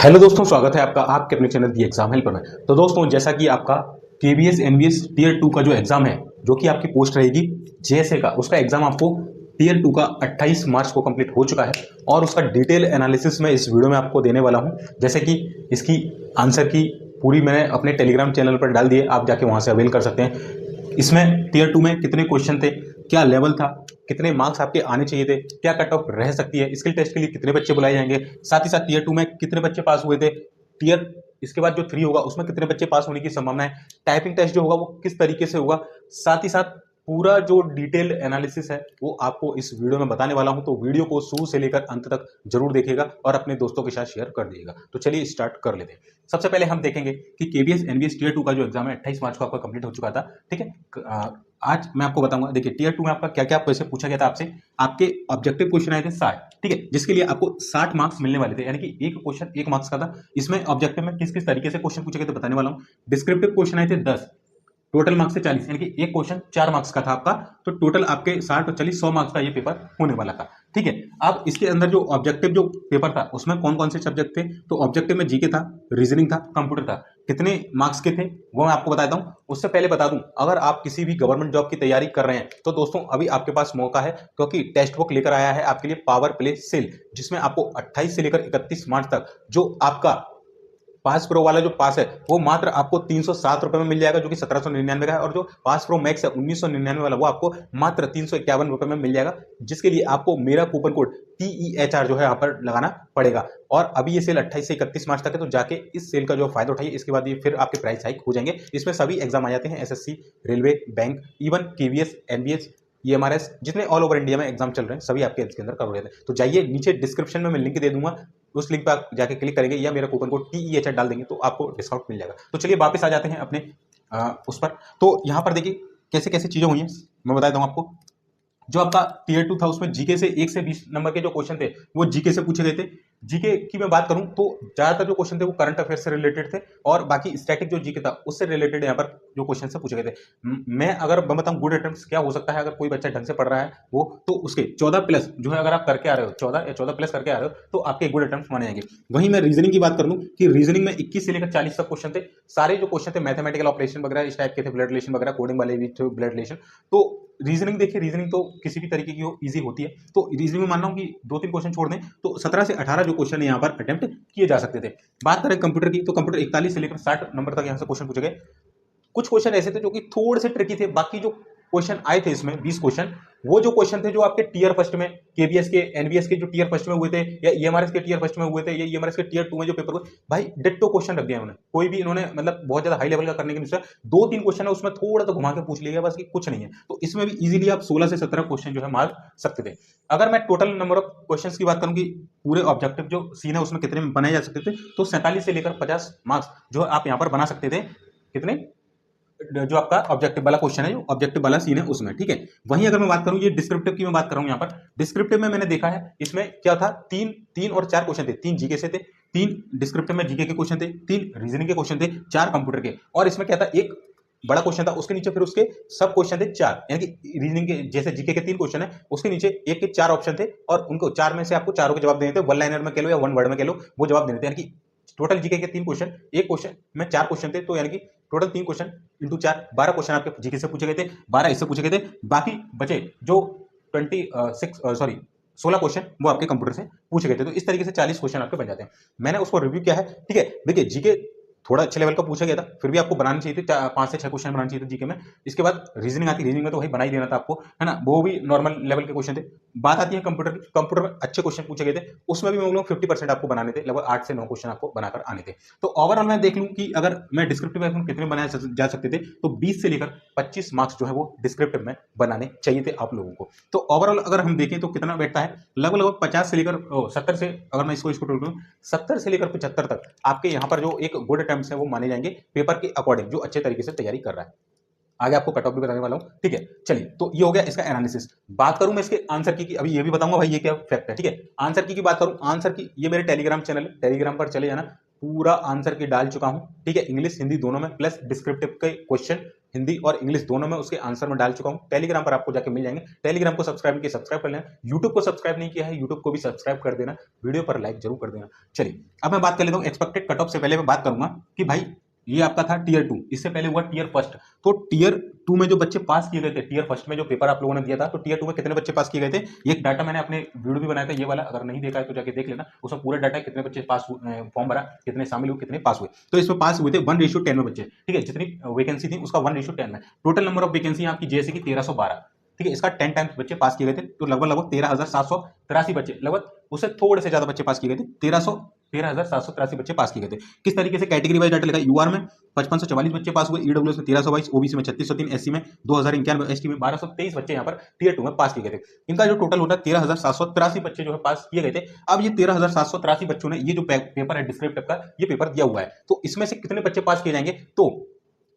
Hello दोस्तों, स्वागत है आपका आपके अपने चैनल दी एग्जाम हेल्पर में। तो दोस्तों, जैसा कि आपका केबीएस एनबीएस टीयर 2 का जो एग्जाम है, जो कि आपकी पोस्ट रहेगी जेएसए का, उसका एग्जाम आपको टीयर 2 का 28 मार्च को कंप्लीट हो चुका है और उसका डिटेल एनालिसिस मैं इस वीडियो में आपको देने वाला हूं। जैसे कि इसकी आंसर की पूरी मैंने अपने टेलीग्राम चैनल पर डाल दी है, आप जाके वहां से अवेल कर सकते हैं। इसमें टीयर 2 में कितने क्वेश्चन थे, क्या लेवल था, कितने मार्क्स आपके आने चाहिए थे, क्या कट ऑफ रह सकती है, स्किल टेस्ट के लिए कितने बच्चे बुलाए जाएंगे, साथ ही साथ टीयर 2 में कितने बच्चे पास हुए थे, टीयर इसके बाद जो 3 होगा उसमें कितने बच्चे पास होने की संभावना है, टाइपिंग टेस्ट जो होगा वो किस तरीके से होगा, साथ ही साथ पूरा जो डिटेल एनालिसिस है वो आपको इस वीडियो में बताने वाला हूं। तो वीडियो को शुरू से लेकर अंत तक जरूर देखिएगा और अपने दोस्तों के साथ शेयर कर दीजिएगा। तो चलिए स्टार्ट कर लेते हैं। सबसे पहले हम देखेंगे कि केबीएस एनबीएस टीयर 2 का जो एग्जाम है 28 मार्च को आपका कंप्लीट हो चुका था। ठीक है, आज मैं आपको बताऊंगा। देखिए, टीयर 2 में आपका क्या क्या क्वेश्चन पूछा गया था आपसे। आपके ऑब्जेक्टिव क्वेश्चन आए थे 60, ठीक है, जिसके लिए आपको 60 मार्क्स मिलने वाले थे, यानी कि एक क्वेश्चन 1 मार्क्स का था। इसमें ऑब्जेक्टिव में किस किस तरीके से क्वेश्चन पूछे गए थे बताने वाला हूं। डिस्क्रिप्टिव क्वेश्चन आए थे 10, टोटल मार्क्स से 40, यानी कि एक क्वेश्चन 4 मार्क्स का था आपका। तो टोटल आपके 60 और 40 100 मार्क्स का ये पेपर होने वाला था। ठीक है, अब इसके अंदर जो ऑब्जेक्टिव जो पेपर था उसमें कौन कौन से सब्जेक्ट थे। तो ऑब्जेक्टिव में जीके था, रीजनिंग था, कंप्यूटर था। कितने मार्क्स के थे वो मैं आपको बताता हूं। उससे पहले बता दूं, अगर आप किसी भी गवर्नमेंट जॉब की तैयारी कर रहे हैं तो दोस्तों अभी आपके पास मौका है, क्योंकि टेक्स्ट बुक लेकर आया है आपके लिए पावर प्ले सेल, जिसमें आपको 28 से लेकर 31 मार्च तक जो आपका पास प्रो वाला जो पास है वो मात्र आपको 307 रुपए में मिल जाएगा, जो कि 1799 का है। और जो पास प्रो मैक्स है 1999 वाला, वो आपको मात्र 351 रुपए में मिल जाएगा, जिसके लिए आपको मेरा कूपन कोड TEHR जो है यहाँ पर लगाना पड़ेगा। और अभी ये सेल 28 से 31 मार्च तक है, तो जाके इस सेल का जो फायदा उठाइए। इसके बाद ये फिर आपके प्राइस हाइक हो जाएंगे। इसमें सभी एग्जाम आ जाते हैं, SSC, railway, bank, even KVS, NBS, EMRS, जितने ऑल ओवर इंडिया में एग्जाम चल रहे हैं सभी आपके इसके अंदर कवर रहते हैं। तो जाइए, नीचे डिस्क्रिप्शन में मैं लिंक दे दूंगा, उस लिंक पर आप जाके क्लिक करेंगे या मेरा कूपन कोड TEHR डाल देंगे तो आपको डिस्काउंट मिल जाएगा। तो चलिए वापस आ जाते हैं अपने उस पर। तो यहाँ पर देखिए कैसे कैसे चीजें हुई हैं, मैं बता दूं आपको। जो आपका टीयर 2 था उसमें जीके से 1 से 20 नंबर के जो क्वेश्चन थे वो जीके से पूछे गए थे। जीके की मैं बात करूं तो ज्यादातर जो क्वेश्चन थे वो करंट अफेयर से रिलेटेड थे, और बाकी स्टैटिक जो जीके था उससे रिलेटेड यहाँ पर जो क्वेश्चन से पूछे गए थे। मैं अगर मैं बताऊं गुड अटेम्प्ट क्या हो सकता है अगर कोई बच्चा ढंग से पढ़ रहा है वो, तो उसके 14 प्लस जो है अगर आप करके आ रहे हो, 14 या 14 प्लस करके आ रहे हो, तो आपके गुड अटेम्प्ट माने जाएंगे। वहीं मैं रीजनिंग की बात कर लूं कि रीजनिंग में 21 से लेकर 40 तक क्वेश्चन थे। सारे जो क्वेश्चन थे मैथमेटिकल ऑपरेशन वगैरह इस टाइप के थे, ब्लड रिलेशन वगैरह, कोडिंग वाले भी थे, ब्लड रिलेशन। तो रीजनिंग देखिए, रीजनिंग तो किसी भी तरीके की हो इजी होती है। तो रीजनिंग में मान रहा हूं कि 2-3 क्वेश्चन छोड़ दें तो 17 से 18 जो क्वेश्चन यहाँ पर अटेम्प्ट किए जा सकते थे। बात करें कंप्यूटर की, तो कंप्यूटर 41 से लेकर 60 नंबर तक यहाँ से क्वेश्चन पूछे गए। कुछ क्वेश्चन ऐसे थे जो कि थोड़े से ट्रिकी थे। बाकी जो क्वेश्चन आए थे इसमें 20 क्वेश्चन, वो जो क्वेश्चन थे जो आपके टीयर फर्स्ट में, केबीएस के, एनबीएस के जो टीयर फर्स्ट में हुए थे, या ईएमआरएस के टीयर फर्स्ट में हुए थे, या ईएमआरएस के टीयर 2 में जो पेपर हुए, भाई डिट्टो क्वेश्चन रख दिया उन्होंने। कोई भी इन्होंने मतलब बहुत ज्यादा हाई लेवल का करने के लिए 2-3 क्वेश्चन है उसमें थोड़ा तो घुमा के पूछ लिया बस, कि कुछ नहीं है। तो इसमें भी इजीली आप 16 से 17 क्वेश्चन जो है मार सकते थे। अगर मैं टोटल नंबर ऑफ क्वेश्चन की बात करूं कि पूरे ऑब्जेक्टिव जो सीन है उसमें कितने बनाए जा सकते थे, तो 47 से लेकर 50 मार्क्स जो आप यहाँ पर बना सकते थे। कितने, जो आपका ऑब्जेक्टिव वाला क्वेश्चन है, जो ऑब्जेक्टिव वाला सीन है उसमें, ठीक है। वहीं अगर मैं बात करूं, ये डिस्क्रिप्टिव की मैं बात कर रहा हूं यहाँ पर। डिस्क्रिप्टिव में मैंने देखा है इसमें क्या था, 3 और 4 क्वेश्चन थे। 3 जीके से थे, 3 डिस्क्रिप्टिव में जीके के क्वेश्चन थे, 3 रीजनिंग के क्वेश्चन थे, 4 कंप्यूटर के। और इसमें क्या था, एक बड़ा क्वेश्चन था, उसके नीचे फिर उसके सब क्वेश्चन थे 4, यानी कि रीजनिंग के जैसे जीके के 3 क्वेश्चन है, उसके नीचे एक के 4 ऑप्शन थे, और उनको 4 में से आपको चारों के जवाब देने थे। वन लाइनर में कह लो या वन वर्ड में कह लो, वो जवाब देने थे। यानी कि टोटल जीके के 3 क्वेश्चन, एक क्वेश्चन में 4 क्वेश्चन थे, तो यानी कि टोटल 3 क्वेश्चन इंटू 4, 12 क्वेश्चन आपके जीके से पूछे गए थे, 12 इससे पूछे गए थे। बाकी बचे जो 16 क्वेश्चन वो आपके कंप्यूटर से पूछे गए थे। तो इस तरीके से 40 क्वेश्चन आपके बन जाते हैं। मैंने उसको रिव्यू किया है, ठीक है। देखिए, जीके थोड़ा अच्छे लेवल का पूछा गया था, फिर भी आपको बनाने चाहिए थे 5 से 6 क्वेश्चन बनाने चाहिए थे जीके में। इसके बाद रीजनिंग आती, रीजनिंग में तो वही बना ही देना था आपको, है ना, वो भी नॉर्मल लेवल के क्वेश्चन थे। बात आती है कंप्यूटर की, कंप्यूटर में अच्छे क्वेश्चन पूछे गए थे, उसमें भी मैं बोलूँ 50% आपको बनाने थे, लगभग 8 से 9 क्वेश्चन आपको बनाकर आने थे। तो ओवरऑल मैं देख लूँ कि अगर मैं डिस्क्रिप्टिव में कितने बनाए जा सकते थे, तो 20 से लेकर 25 मार्क्स जो है वो डिस्क्रिप्टिव में बनाने चाहिए थे आप लोगों को। तो ओवरऑल अगर हम देखें तो कितना बैठता है, लगभग 50 से लेकर 70 से, अगर मैं इसको टोटल करूँ 70 से लेकर 75 तक आपके यहाँ पर जो एक गुड अटेम्प्ट्स है वो माने जाएंगे पेपर के अकॉर्डिंग, जो अच्छे तरीके से तैयारी कर रहा है। आगे आपको कट ऑफ भी बताने वाला हूं, ठीक है। चलिए, तो ये हो गया इसका एनालिसिस। बात करूं मैं इसके आंसर की अभी ये भी बताऊंगा भाई ये क्या फैक्ट है, ठीक है। आंसर की बात करूं, आंसर की ये मेरे टेलीग्राम चैनल है, टेलीग्राम पर चले जाना, पूरा आंसर की डाल चुका हूं, ठीक है। इंग्लिश हिंदी दोनों में, प्लस डिस्क्रिप्टिव के क्वेश्चन हिंदी और इंग्लिश दोनों में उसके आंसर में डाल चुका हूं। टेलीग्राम पर आपको जाके मिल जाएंगे। टेलीग्राम को सब्सक्राइब किया, सब्सक्राइब कर लेना। यूट्यूब को सब्सक्राइब नहीं किया है, यूट्यूब को भी सब्सक्राइब कर देना, वीडियो पर लाइक जरूर कर देना। चलिए अब मैं बात कर लेता हूँ एक्सपेक्टेड कट ऑफ से पहले मैं बात करूंगा कि भाई ये आपका था टीयर 2, इससे पहले हुआ टीयर फर्स्ट। तो टीयर 2 में जो बच्चे पास किए गए थे, टीयर फर्स्ट में जो पेपर आप लोगों ने दिया था, तो टीयर 2 में कितने बच्चे पास किए गए थे, ये एक डाटा मैंने अपने वीडियो भी बनाया था ये वाला, अगर नहीं देखा है तो जाके देख लेना। उसमें पूरा डाटा है, कितने बच्चे पास फॉर्म भरा, कितने शामिल हुए, कितने पास हुए। तो इसमें पास हुए थे 1:10 में बच्चे, ठीक है। जितनी वैकेंसी थी उसका 1:10 में। टोटल नंबर ऑफ वैकेंसी आपकी जेएसए की 1312, ठीक है। इसका 10 टाइम्स बच्चे पास किए गए थे, तो लगभग 13,783 बच्चे, लगभग उससे थोड़े से ज्यादा बच्चे पास किए गए थे। 13,783 बच्चे पास किए गए थे। किस तरीके से कैटेगरी वाइज डाटा लिखा है, यूआर में 5544 बच्चे पास हुए, ईडब्ल्यूएस में 1322, ओबीसी में 3603, एससी में 2091, एसटी में 1223 बच्चे यहाँ पर टीयर 2 में पास किए गए थे। इनका जो टोटल होता है 13,783 बच्चे जो है पास किए गए थे। अब ये 13,783 बच्चों ने ये जो पेपर है डिस्क्रिप्टिव का, ये पेपर दिया हुआ है, तो इसमें से कितने बच्चे पास किए जाएंगे, तो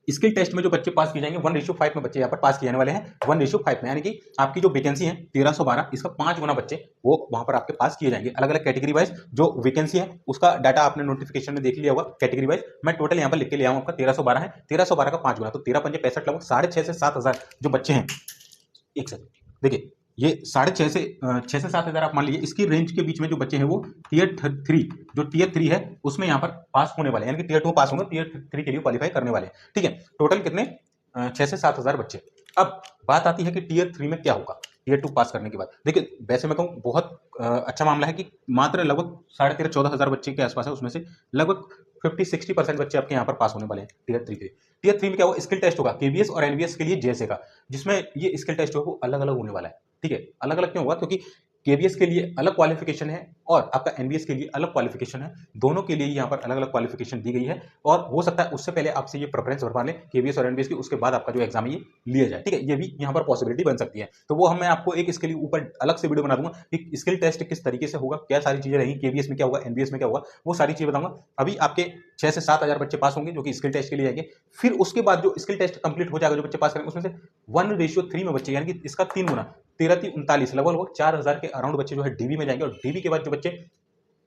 स्किल टेस्ट में जो बच्चे पास किए जाएंगे 1:5 में बच्चे यहाँ पर पास किए जाने वाले हैं, 1:5 में, यानी कि आपकी जो वैकेंसी है 1312, इसका 5 गुना बच्चे वो वहां पर आपके पास किए जाएंगे। अलग अलग कैटेगरी वाइज जो वैकेंसी है उसका डाटा आपने नोटिफिकेशन में देख लिया होगा कैटेगरी वाइज। मैं टोटल यहाँ पर लिख के ले आऊँ, आपका 1312 है, 1312 का 5 गुना, तो 13×5 = लगभग 6,500 से 7,000 जो बच्चे हैं। एक सेकंड देखिए, ये 6,500 से 7,000 आप मान लीजिए, इसकी रेंज के बीच में जो बच्चे हैं वो टीयर 3, जो टीयर 3 है उसमें यहाँ पर पास होने वाले हैं, यानी कि टीयर 2 पास होंगे, टीयर 3 के लिए क्वालिफाई करने वाले हैं, ठीक है। टोटल कितने 6 से 7,000 बच्चे। अब बात आती है कि टीयर 3 में क्या होगा टीयर 2 पास करने के बाद। देखिए वैसे मैं कहूँ बहुत अच्छा मामला है कि मात्र लगभग 13,500-14,000 बच्चे के आसपास है, उसमें से लगभग 50-60% बच्चे आपके यहाँ पर पास होने वाले हैं टीयर 3 के। टीयर 3 में क्या होगा, स्किल टेस्ट होगा केवीएस और एनवीएस के लिए जेएसए का, जिसमें ये स्किल टेस्ट होगा वो अलग अलग होने वाला है, ठीक है। अलग अलग क्यों होगा, क्योंकि केवीएस के लिए अलग क्वालिफिकेशन है और आपका एनवीएस के लिए अलग क्वालिफिकेशन है, दोनों के लिए यहाँ पर अलग अलग क्वालिफिकेशन दी गई है। और हो सकता है उससे पहले आपसे ये प्रेफरेंस भरवा लें केवीएस और एनवीएस की, उसके बाद आपका जो एग्जाम है ये लिया जाए, ठीक है। ये भी यहाँ पर पॉसिबिलिटी बन सकती है, तो वो मैं आपको एक इसके लिए ऊपर अलग से वीडियो बना दूंगा कि स्किल टेस्ट किस तरीके से होगा, क्या सारी चीजें रहेंगी, केवीएस में क्या होगा, एनवीएस में क्या होगा, वो सारी चीजें बताऊंगा। अभी आपके 6 से 7,000 बच्चे पास होंगे जो कि स्किल टेस्ट के लिए आएंगे। फिर उसके बाद जो स्किल टेस्ट कंप्लीट हो जाएगा, जो बच्चे पास करेंगे उसमें से 1:3 में बच्चे, यानी कि इसका 3 गुना 13-39, लगभग 4,000 के अराउंड बच्चे जो है डीबी में जाएंगे। और डीबी के बाद जो बच्चे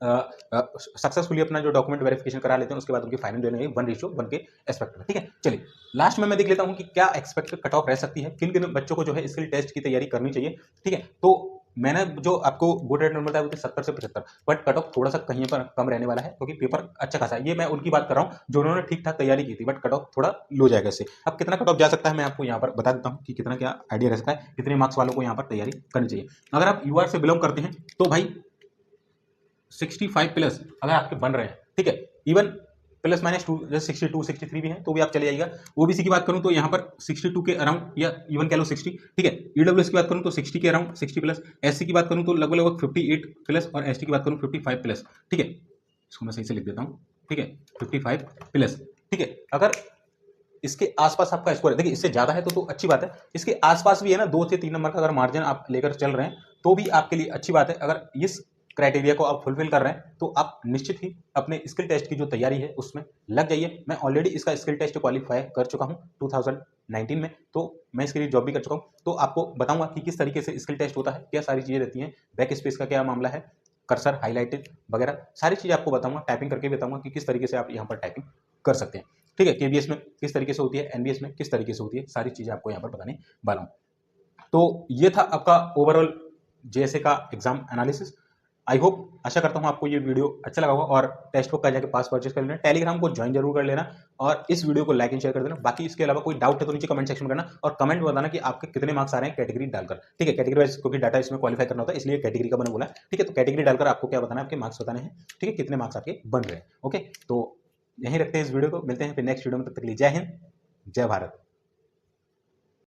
सक्सेसफुली अपना जो डॉक्यूमेंट वेरिफिकेशन करा लेते हैं उसके बाद उनकी फाइनल जो है 1:1 के एस्पेक्ट में, ठीक है। चलिए लास्ट में मैं देख लेता हूं कि क्या एक्सपेक्टेड कट ऑफ रह सकती है, किन किन बच्चों को जो है स्किल टेस्ट की तैयारी करनी चाहिए, ठीक है। तो मैंने जो आपको गुड रेट नंबर बताया वो 70 से 75, बट कट ऑफ थोड़ा सा कहीं पर कम रहने वाला है क्योंकि पेपर अच्छा खासा है। ये मैं उनकी बात कर रहा हूँ जो उन्होंने ठीक ठाक तैयारी की थी, बट कट ऑफ थोड़ा लो जाएगा इससे। अब कितना कट ऑफ जा सकता है मैं आपको यहाँ पर बता देता हूँ कि कितना क्या आइडिया रह सकता है, कितने मार्क्स वालों को यहाँ पर तैयारी करनी चाहिए। अगर आप यूआर से बिलोंग करते हैं तो भाई 65 प्लस अगर आपके बन रहे हैं, ठीक है, इवन प्लस माइनस 2 जैसे 62 63 भी है तो भी आप चले जाइएगा। ओबीसी की बात करूं तो यहाँ पर 62 के अराउंड या इवन कह लो 60, ठीक है। ईडब्ल्यूएस की बात करूं तो 60 के अराउंड 60 प्लस, एससी की बात करूं तो लगभग 58 प्लस और एसटी की बात करूं 55 प्लस, ठीक है। इसको मैं सही से लिख देता हूँ, ठीक है, 55 प्लस, ठीक है। अगर इसके आसपास आपका स्कोर है, देखिए इससे ज्यादा है तो अच्छी बात है, इसके आसपास भी है ना 2 से 3 नंबर का अगर मार्जिन आप लेकर चल रहे हैं तो भी आपके लिए अच्छी बात है। अगर इस क्राइटेरिया को आप फुलफिल कर रहे हैं तो आप निश्चित ही अपने स्किल टेस्ट की जो तैयारी है उसमें लग जाइए। मैं ऑलरेडी इसका स्किल टेस्ट क्वालिफाई कर चुका हूं 2019 में, तो मैं इसके लिए जॉब भी कर चुका हूं, तो आपको बताऊंगा कि किस तरीके से स्किल टेस्ट होता है, क्या सारी चीजें रहती हैं, बैक स्पेस का क्या मामला है, कर्सर हाईलाइटेड वगैरह सारी चीजें आपको बताऊंगा, टाइपिंग करके बताऊंगा कि किस तरीके से आप यहाँ पर टाइपिंग कर सकते हैं, ठीक है। केवीएस में किस तरीके से होती है, एनवीएस में किस तरीके से होती है, सारी चीजें आपको यहाँ पर बताने वाला हूँ। तो ये था आपका ओवरऑल जेएसए का एग्जाम एनालिसिस। आई होप, आशा करता हूं आपको ये वीडियो अच्छा लगा होगा और टेक्स्ट बुक का जाके पास परचेज कर लेना, टेलीग्राम को ज्वाइन जरूर कर लेना और इस वीडियो को लाइक एंड शेयर कर देना। बाकी इसके अलावा कोई डाउट है तो नीचे कमेंट सेक्शन में करना और कमेंट में बताना कि आपके कितने मार्क्स आ रहे हैं कैटेगरी डालकर, ठीक है। कैटेगरी वाइज क्योंकि डाटा इसमें क्वालिफाई करना होता है इसलिए कैटेगरी का मैंने बोला, ठीक है। तो कैटेगरी डालकर आपको क्या बताना है, आपके मार्क्स बताने हैं, ठीक है, कितने मार्क्स आपके बन रहे हैं, ओके। तो यहीं रखते हैं इस वीडियो को, मिलते हैं फिर नेक्स्ट वीडियो में, तब तक के लिए जय हिंद जय भारत।